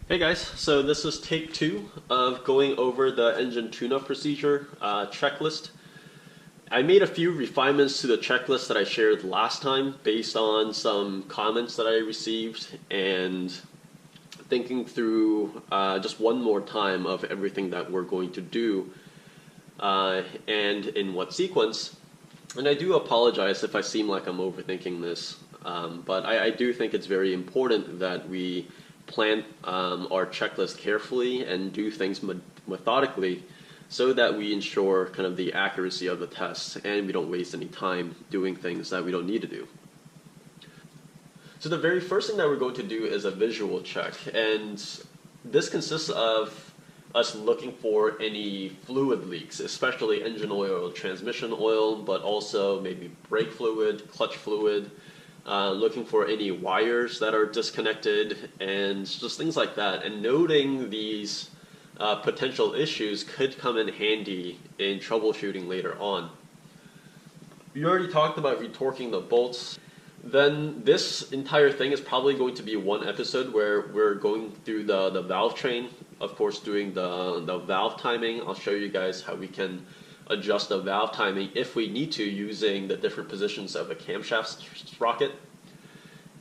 Hey guys, so this is take 2 of going over the engine tune-up procedure checklist. I made a few refinements to the checklist that I shared last time based on some comments that I received and thinking through just one more time of everything that we're going to do and in what sequence. And I do apologize if I seem like I'm overthinking this, but I do think it's very important that we plan our checklist carefully and do things methodically so that we ensure kind of the accuracy of the test and we don't waste any time doing things that we don't need to do. So the very first thing that we're going to do is a visual check, and this consists of us looking for any fluid leaks, especially engine oil, transmission oil, but also maybe brake fluid, clutch fluid, looking for any wires that are disconnected and just things like that. And noting these potential issues could come in handy in troubleshooting later on. You already talked about retorquing the bolts. Then this entire thing is probably going to be one episode where we're going through the valve train, of course doing the valve timing. I'll show you guys how we can adjust the valve timing if we need to using the different positions of a camshaft sprocket,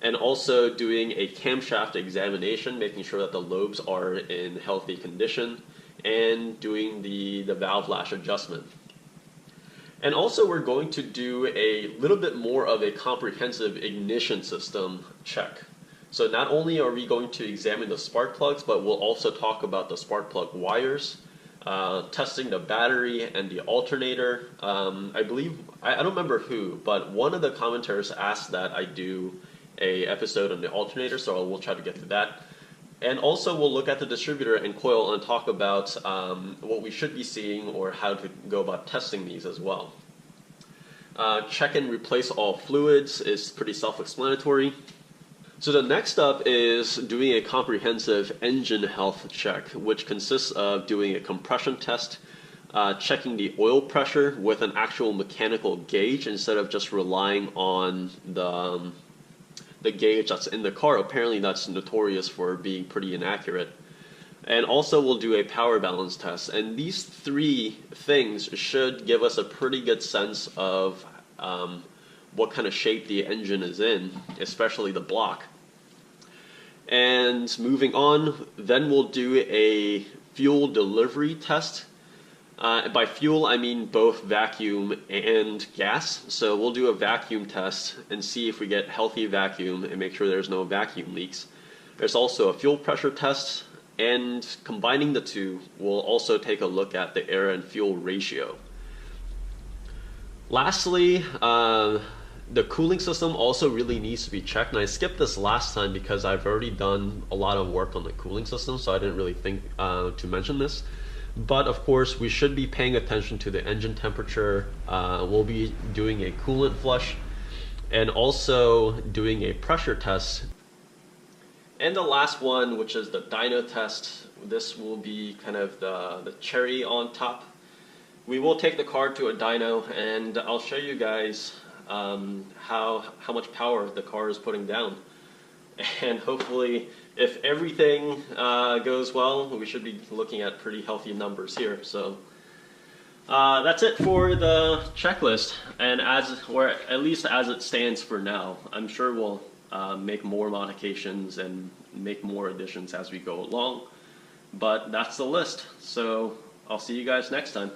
and also doing a camshaft examination, making sure that the lobes are in healthy condition, and doing the valve lash adjustment. And also we're going to do a little bit more of a comprehensive ignition system check. So not only are we going to examine the spark plugs, but we'll also talk about the spark plug wires, testing the battery and the alternator. I believe, I don't remember who, but one of the commenters asked that I do a episode on the alternator, so we'll try to get to that. And also we'll look at the distributor and coil and talk about what we should be seeing or how to go about testing these as well. Check and replace all fluids is pretty self-explanatory. So the next up is doing a comprehensive engine health check, which consists of doing a compression test, checking the oil pressure with an actual mechanical gauge instead of just relying on the gauge that's in the car. Apparently that's notorious for being pretty inaccurate. And also we'll do a power balance test. And these three things should give us a pretty good sense of what kind of shape the engine is in, especially the block. And moving on, then we'll do a fuel delivery test. By fuel, I mean both vacuum and gas. So we'll do a vacuum test and see if we get healthy vacuum and make sure there's no vacuum leaks. There's also a fuel pressure test, and combining the two, we'll also take a look at the air and fuel ratio. Lastly, the cooling system also really needs to be checked, and I skipped this last time because I've already done a lot of work on the cooling system, so I didn't really think to mention this. But of course, we should be paying attention to the engine temperature. We'll be doing a coolant flush and also doing a pressure test. And the last one, which is the dyno test, this will be kind of the cherry on top. We will take the car to a dyno, and I'll show you guys how much power the car is putting down. And hopefully, if everything goes well, we should be looking at pretty healthy numbers here. So that's it for the checklist, and or at least as it stands for now. I'm sure we'll make more modifications and make more additions as we go along, but that's the list. So I'll see you guys next time.